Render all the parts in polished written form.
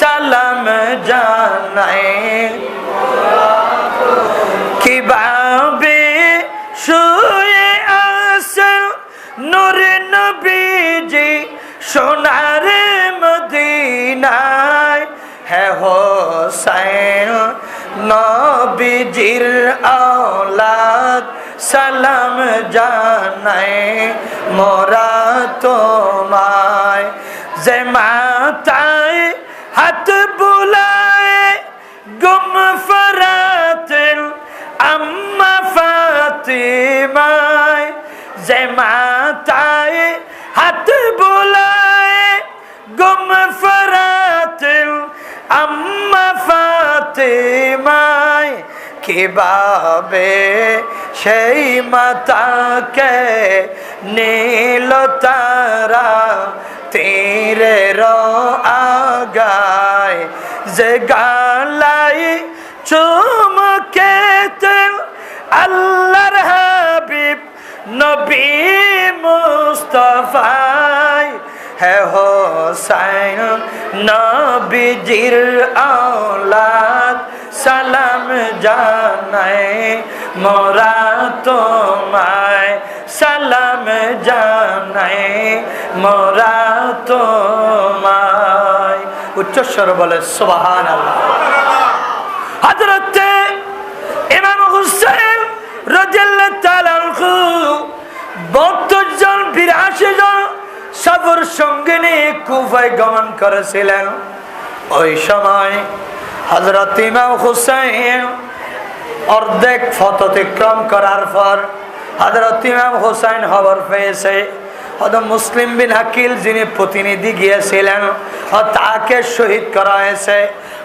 সালাম জানাই কিভাবে শুয়ে আছেন নূরে নবীজি সোনার মদিনায় হে হোসেন নবীজির औलाद সালাম জানাই মোরা তোমায় যে মাথায় হাত বুলায় গুম ফরাতের আম্মা ফাতিমায় যে মাথায় হাত বুলায় গুম ফরাতের আম্মা ফাতিমায় কিভাবে সেই মাতাকে নীল তারা তীরের আগায় যে গালাই চুমকেতেন আল্লাহর হাবিব নবী মুস্তাফায় হে হোসেন নবীজির औलाद সালাম জানাই মোরা তোমায় সালাম জানাই মোরা তোমায় উচ্চস্বর বলে সুবহানাল্লাহ হযরত ইমাম হুসাইন রাদিয়াল্লাহু তাআলা আনহু 72 জন 82 জন সফর সঙ্গে নিয়ে কুফায় গমন করেছিলেন ওই সময় হযরত ইমাম হুসাইন অর্ধেক পথ অতিক্রম করার পর হযরত ইমাম হুসাইন খবর পেয়েছে হযরত মুসলিম বিন আকিল যিনি প্রতিনিধি গিয়েছিলেন তাকে শহীদ করা হয়েছে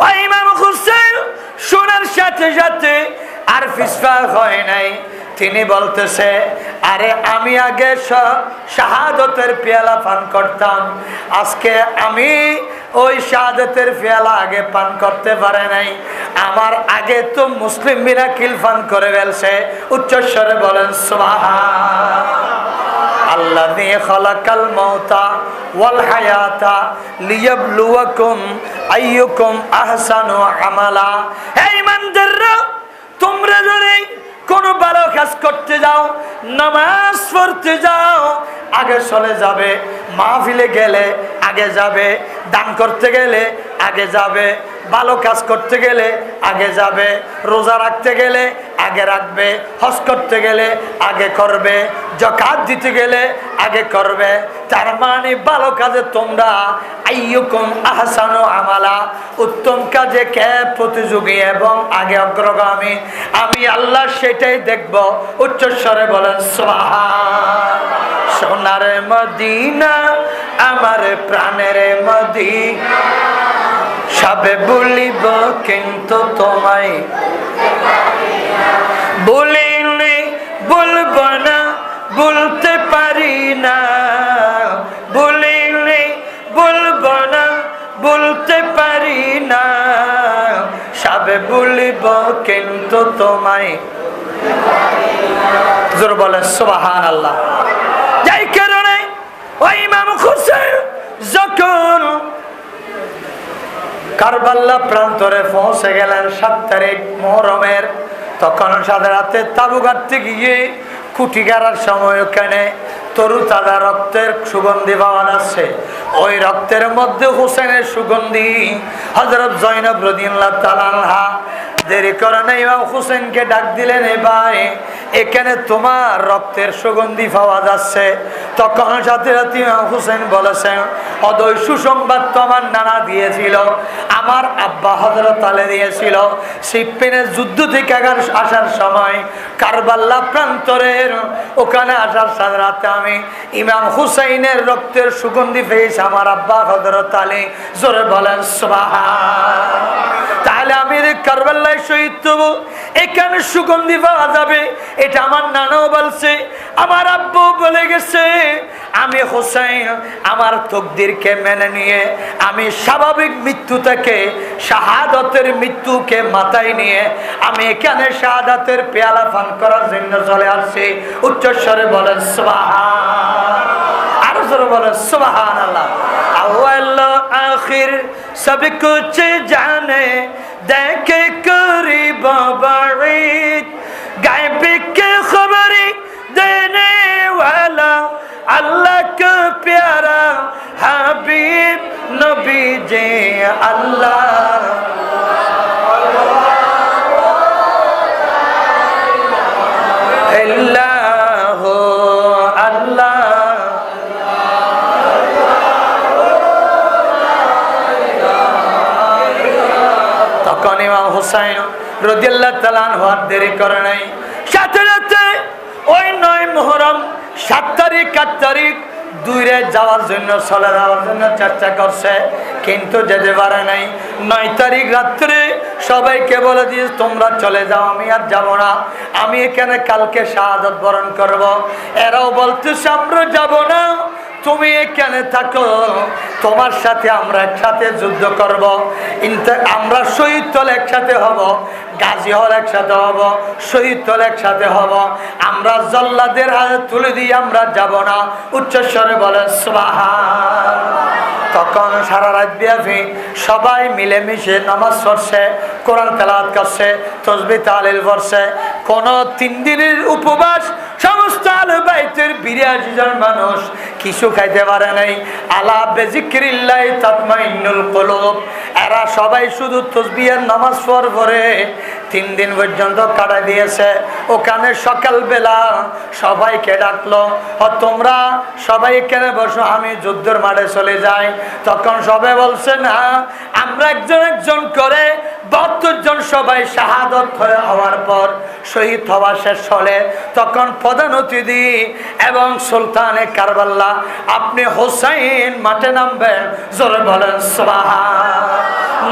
ওই ইমাম হুসাইন শোনার সাথে সাথে আর ফিসফা হয় নাই তিনি বলতেছে আরে আমি আগে শাহাদতের পেয়ালা পান করতাম আজকে আমি ওই শাহাদতের পেয়ালা আগে পান করতে পারে নাই আমার আগে তো মুসলিম বিন আকিল পান করে ফেলছে উচ্চস্বরে বলেন সুবহান আল্লাযী খালাকাল মাউতা ওয়াল হায়াতা লিয়াবলুয়াকুম আইয়ুকুম আহসানু আমালা হে ঈমানদাররা তোমরা যদি কোন ভালো কাজ করতে যাও নামাজ পড়তে যাও আগে চলে যাবে মাহফিলে গেলে আগে যাবে দান করতে গেলে আগে যাবে ভালো কাজ করতে গেলে আগে যাবে রোজা রাখতে গেলে আগে রাখবে হজ করতে গেলে আগে করবে যাকাত দিতে গেলে আগে করবে তার মানে ভালো কাজে তোমরা আইয়ুকুম আহসানু আমালা উত্তম কাজে কে প্রতিযোগী এবং আগে অগ্রগামী আমি আল্লাহ সেটাই দেখব উচ্চস্বরে বলেন সুবহান সোনার মদিনা আমার প্রাণের মদিনা সবে বলিব কিন্তু তোমায় বলিনি বলবো না বলতে পারি না বলিনি বলবো না বলতে পারি না সবে বলিব কিন্তু তোমায় জোর বলে সুবহানাল্লাহ যাই কারণে ওই ইমাম হুসাইন যখন কারবালা প্রান্তরে পৌঁছে গেলেন 7 তারিখ মুহররমের তখন সারা রাতে তাবু গাড়তে গিয়ে কুটি গাড়ার সময় ওখানে তরু তাজা রক্তের সুগন্ধি পাওয়া যাচ্ছে ওই রক্তের মধ্যে হুসেনের সুগন্ধি হযরত জয়নব রাদিয়াল্লাহু তাআলা আনহা দেরি করে না ইমাম হুসেনকে ডাক দিলেন এ ভাই এখানে তোমার রক্তের সুগন্ধি পাওয়া যাচ্ছে তখন সাথে সাথে ইমাম হুসেন বলেছেন অদয় সুসংবাদ তো আমার নানা দিয়েছিল আমার আব্বা হযরত আলী দিয়েছিল সিফিনের যুদ্ধ থেকে আসার সময় কারবালা প্রান্তরের ওখানে আসার সাথে রাতে আমি ইমাম হুসাইনের রক্তের সুগন্ধি পেয়েছি আমার আব্বা হযরত আলী জোরে বলেন সুবহান তাহলে আমি কারবালায় শহীদ হব এখানে সুগন্ধি পাওয়া যাবে এটা আমার নানাও বলছে আমার আব্বু বলে গেছে আমি হুসাইন আমার তকদিরকে মেনে নিয়ে আমি স্বাভাবিক মৃত্যু থেকে শাহাদাতের মৃত্যুকে মাথায় নিয়ে আমি এখানে শাহাদাতের পেয়ালা পান করার জন্য চলে আসছি উচ্চস্বরে বলেন সুবহান আর জোরে বলেন সুবহানাল্লাহ। আউয়াল আখির সব কুছ জানে देखे करीब बाईद गायब के खबरी देने वाला अल्लाह का प्यारा हबीब नबी जे अल्लाह अल्लाह अल्लाह ইমাম হুসাইন রাদিয়াল্লাহু তাআলা আনহু দেরি করে নাই, সাথে সাথে ওই 9 মুহররম 7 তারিখ 8 তারিখ দূরে যাওয়ার জন্য চলে যাওয়ার জন্য চেষ্টা করছে, কিন্তু যেতে পারে নাই। 9 তারিখ রাত্রে সবাইকে বলে দিয়ে তোমরা চলে যাও, আমি আর যাব না, আমি এখানে কালকে শাহাদাত বরণ করব। এরাও বলতেছে আমরা যাব না, তুমি এখানে থাকো, তোমার সাথে আমরা একসাথে যুদ্ধ করব, আমরা শহীদ হল একসাথে হব, গাজী হল একসাথে হব, শহীদ হল একসাথে হব, আমরা জল্লাদের হাতে তুলে দিয়ে আমরা যাব না। উচ্চস্বরে বলেন সুবহান। তখন সারা রাত ব্যাপী সবাই মিলেমিশে নামাজ পড়ছে, কোরআন তেলাওয়াত করছে, তাসবিহ তাহলিল পড়ছে। কোন 3 দিনের উপবাস সমস্ত আহলে বাইতের 82 জন মানুষ কিছু খাইতে পারে নাই। আলা বিযিক্রিল্লাহি তাতমাইন্নুল কুলুব, এরা সবাই শুধু তাসবিহের নামাজ পড়ে 3 দিন পর্যন্ত কাটাই দিয়েছে। ওখানে সকালবেলা সবাইকে ডাকলো, তোমরা সবাই এখানে বসো, আমি যুদ্ধের মাঠে চলে যাই। তখন সবাই বলছে না, আমরা একজন একজন করে 72 জন সবাই শাহাদত হওয়ার পর শহীদ হওয়া শেষ হলে তখন প্রধান অতিথি এবং সুলতানে কারবালা আপনি হোসাইন মাঠে নামবেন। জোরে বলেন সুবহান।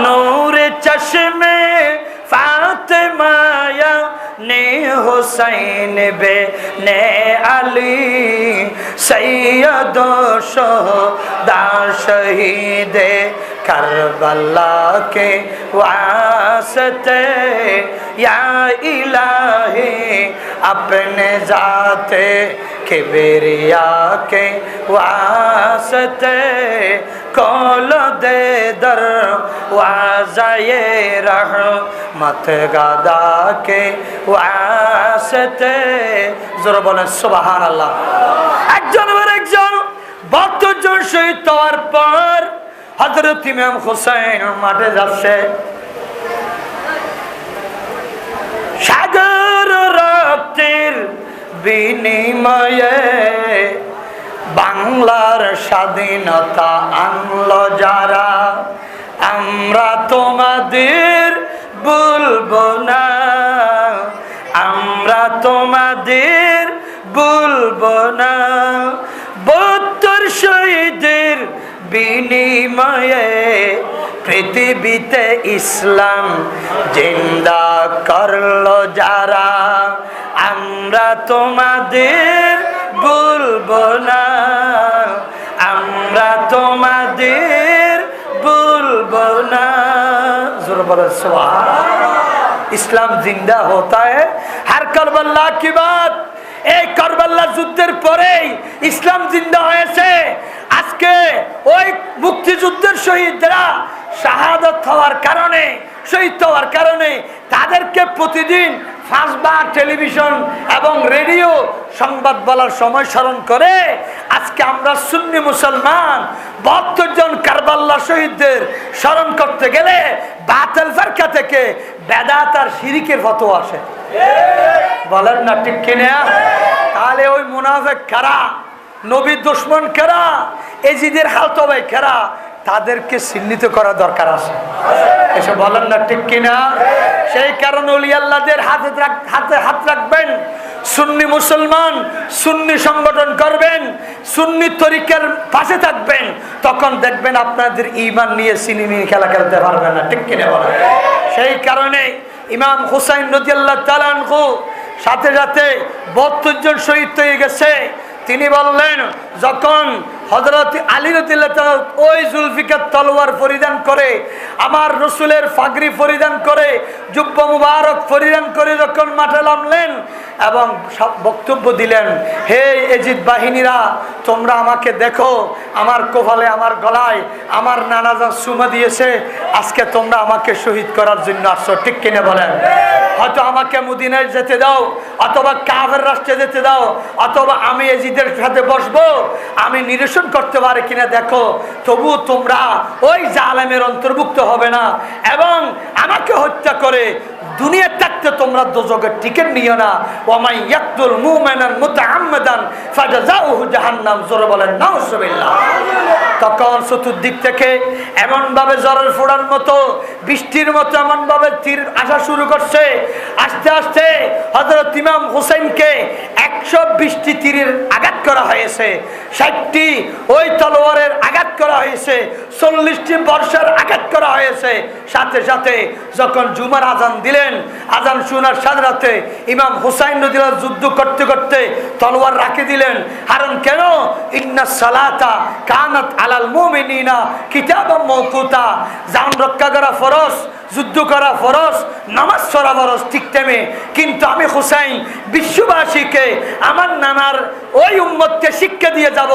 নূরে চশমে ফাতেমায়া নে হোসাইন বে নে আলী সৈয়দ শোহদা শহীদে करबला के वास्ते या इलाही अपने जाते किबरिया के वास्ते खोल दे दरवाज़े रहमत गदा के वास्ते। जोर बोलें सुबहान अल्लाह। একজন আর একজন 72 জন শহীদ হওয়ার পর হযরত ইমাম হুসাইন মাঠে যাচ্ছে। সাগর রক্তের বিনিময়ে বাংলার স্বাধীনতা আনলো যারা, আমরা তোমাদের ভুলবো না, আমরা তোমাদের ভুলবো না। 72 শহীদের বিনিময়ে পৃথিবীতে ইসলাম জিন্দা করলো যারা, আমরা তোমাদের ভুলবো না, আমরা তোমাদের ভুলবো না। জোরে বলো সুবহান। ইসলাম জিন্দা होता है हर करबला की बात। এই কারবালা যুদ্ধের পরেই ইসলাম জিন্দা হয়েছে। আজকে ওই মুক্তিযুদ্ধের শহীদরা শাহাদাত হওয়ার কারণে, শহীদ হওয়ার কারণে তাদেরকে প্রতিদিন 5 বার টেলিভিশন এবং রেডিও সংবাদ বলার সময় স্মরণ করে। আজকে আমরা সুন্নি মুসলমান 72 জন কারবালা শহীদদের স্মরণ করতে গেলে বাতিল ফিরকা থেকে বেদাত আর শিরকের ফতোয়া আসে। বলেন না ঠিক কিনা? তাহলে ওই মুনাফিক কারা, নবী দুশমন কারা, এজিদের হালতবাই কারা, তাদেরকে চিহ্নিত করা দরকার আছে। এসব বলেন না ঠিক কিনা? সেই কারণে ওলি আল্লাহদের হাতে হাত রাখবেন, সুন্নি মুসলমান সুন্নি সংগঠন করবেন, সুন্নি তরিকার পাশে থাকবেন, তখন দেখবেন আপনাদের ঈমান নিয়ে সিনেমির খেলা খেলতে পারবেন না। ঠিক কিনা বলেন? সেই কারণে ইমাম হুসাইন রাদিয়াল্লাহু তাআলা আনহু সাথে সাথে 72 জন শহীদ হয়ে গেছে। তিনি বললেন, যখন হযরত আলী রাদিয়াল্লাহু তাআলা ওই জুলফিকার তলোয়ার পরিধান করে, আমার রসুলের ফাগরি পরিধান করে, জুব্বা মুবারক পরিধান করে যখন মাঠে নামলেন এবং সব বক্তব্য দিলেন, হে এজিদ বাহিনীরা, তোমরা আমাকে দেখো, আমার কপালে আমার গলায় আমার নানা যা সুমা দিয়েছে, আজকে তোমরা আমাকে শহীদ করার জন্য আসছো, ঠিক কিনা বলেন? হয়তো আমাকে মদিনায় যেতে দাও, অথবা কাফের রাষ্ট্রে যেতে দাও, অথবা আমি এজিদের সাথে বসবো, আমি নিরসন করতে পারি কিনা দেখো, তবুও তোমরা ওই জালেমের অন্তর্ভুক্ত হবে না এবং আমাকে হত্যা করে দুনিয়া থাকতে তোমরা দোজখের টিকিট নিও না। ওয়ামাই ইয়াকতুল মুমিনান মুতাআম্মাদান ফাজাযাউহু জাহান্নাম। জোরে বলেন নাউযুবিল্লাহ। তখন চতুর্দিক থেকে এমন ভাবে জ্বরের ফোড়ার মতো, বৃষ্টির মতো এমন ভাবে তীর আসা শুরু করছে। আস্তে আস্তে হযরত ইমাম হুসাইনকে 120টি তীরের আঘাত করা হয়েছে, 60টি ওই তলোয়ারের আঘাত করা হয়েছে, 40টি বর্ষার আঘাত করা হয়েছে। সাথে সাথে যখন জুমার আজান দিলেন, আজান শোনার সাথে সাথে ইমাম হুসাইন রাদিয়াল্লাহু যুদ্ধ করতে করতে তলোয়ার রাখে দিলেন। কারণ কেন? ইন্নাস সালাতা কানাত আলাল মুমিনিনা কিতাবাম মাওকুতা। জান রক্ষা করা ফরজ, যুদ্ধ করা ফরজ, নামাজ পড়া ফরজ ঠিক টাইমে। কিন্তু আমি হুসাইন বিশ্ববাসীকে, আমার নানার ওই উম্মতকে শিক্ষা দিয়ে যাব,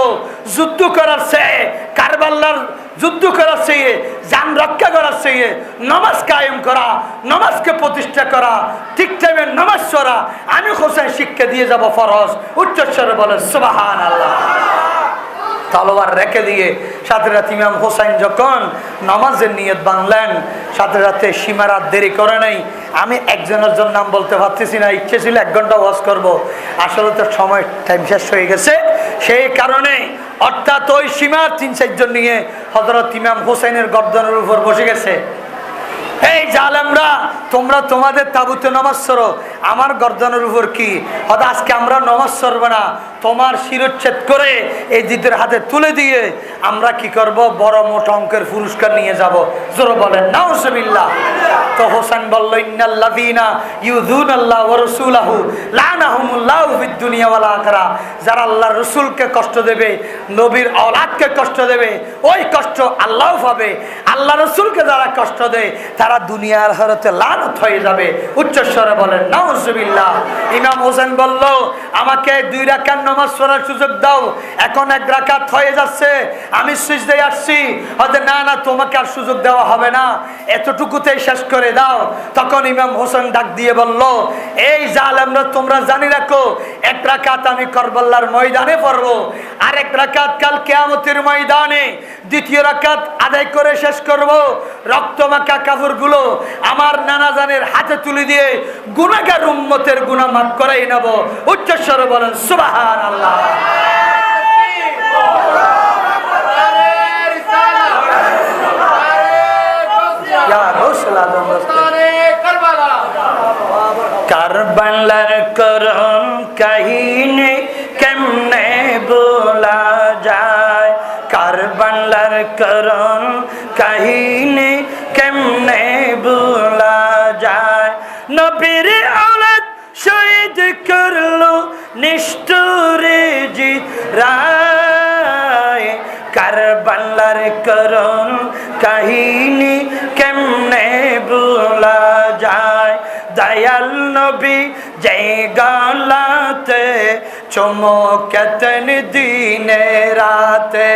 যুদ্ধ করার চেয়ে, কারবালার যুদ্ধ করার চেয়ে, জান রক্ষা করার চেয়ে নামাজ কায়েম করা, নামাজকে প্রতিষ্ঠা করা, ঠিক টাইমে নামাজ পড়া আমি হুসাইন শিক্ষা দিয়ে যাব ফরজ। উচ্চস্বরে বলেন সুবহানাল্লাহ। তলোয়ার রেখে দিয়ে সাথে সাথে ইমাম হুসাইন যখন নামাজের নিয়ত বাঁধলেন, সাথে সাথে সীমারাত দেরি করে নাই। আমি একজনের জন্য নাম বলতে পারতেছি না, ইচ্ছে ছিল 1 ঘন্টা ওয়াজ করব, আসলে তো সময় টাইম শেষ হয়ে গেছে। সেই কারণে অর্থাৎ ওই সীমার 3-4 জন নিয়ে হযরত ইমাম হুসাইনের গর্দনের উপর বসে গেছে। এই জালেমরা, তোমরা তোমাদের তাবুতে নামাজ পড়ো, আমার গর্দনের উপর কি? হয়তো আজকে আমরা নামাজ পড়বো না, তোমার শিরচ্ছেদ করে এই জিদের হাতে তুলে দিয়ে আমরা কি করব? বড় মোটা অঙ্কের পুরস্কার নিয়ে যাব। জোরে বলেন নাউযুবিল্লাহ। তো হোসেন বলল, ইন্নাল্লাযীনা ইউযুনাল্লাহ ওয়া রাসূলাহু লানাহুমুল্লাহু ফিদ দুনিয়া ওয়াল আখিরাহ। যারা আল্লাহর রাসূলকে কষ্ট দেবে, নবীর আওলাদকে কষ্ট দেবে, ওই কষ্ট আল্লাহ পাবে। আল্লাহ রাসূলকে যারা কষ্ট দেয় তারা দুনিয়ার আখিরাতে লানত হয়ে যাবে। উচ্চস্বরে বলেন নাউযুবিল্লাহ। ইমাম হোসেন বলল, আমাকে 2 রাকাত নামাজ পড়ার সুযোগ দাও, এখন 1 রাকাত হয়ে যাচ্ছে, আমি সিজদায় আসছি। হয়তো না না, তোমাকে আর সুযোগ দেওয়া হবে না, এতটুকুতেই শেষ করে দাও। তখন ইমাম হোসেন ডাক দিয়ে বলল, এই জালেমরা, তোমরা জানি রাখো, 1 রাকাত আমি কারবালার ময়দানে পড়বো, আর 1 রাকাত কাল কিয়ামতের ময়দানে, 2য় রাকাত আদায় করে শেষ করব। রক্তমাখা কাপড়গুলো আমার নানা জানের হাতে তুলে দিয়ে গুনাহগার উম্মতের গুনাহ মাফ করাই নেব। উচ্চস্বরে বলেন সুবহানাল্লাহ। কারবালার করম কাহিনী কেমনে বলা যায়, কারবালার করম কাহিনী কেমনে বলা যায়। নবীর আওলাদ শহীদ করলো নিষ্ঠুরে জিরায়, কারবালার করম কাহিনী কেমনে বলা যায়। দয়াল নবী যে গলাতে চমকাতেন দিনে রাতে,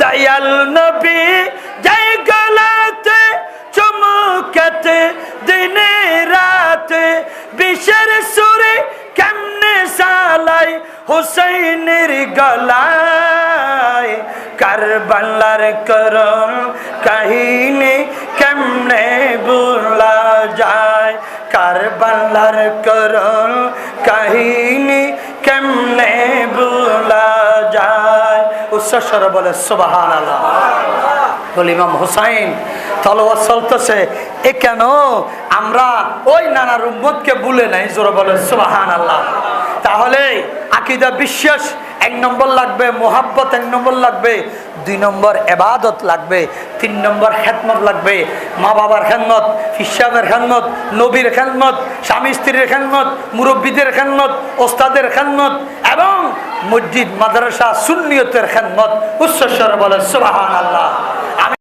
দয়াল নবী যে গলাতে চমকাতে দিনে রাতে, বিষের সুরে কেমনে সালাই হুসাইনের গলায়। কারবালার করম কাহিনী কেমনে ভুলা যায়, কারবালার করম কাহিনী কেমনে ভুলা যায়। উচ্চস্বর বলে সুবহানাল্লাহ। বলে ইমাম হুসাইন তলোয়ার চলতেছে, এ কেন আমরা ওই নানার উম্মতকে ভুলে নাই? জোরে বলে সুবহানাল্লাহ। তাহলে আকীদা বিশ্বাস 1 নম্বর লাগবে, মোহাব্বত 1 নম্বর লাগবে, 2 নম্বর ইবাদত লাগবে, 3 নম্বর খেদমত লাগবে। মা বাবার খেদমত, হিসাবের খেদমত, নবীর খেদমত, স্বামী স্ত্রীর খেদমত, মুরব্বীদের খেদমত, ওস্তাদের খেদমত এবং মসজিদ মাদ্রাসা সুন্নিয়তের খেদমত উচ্চস্বরে বলে সুবহানাল্লাহ।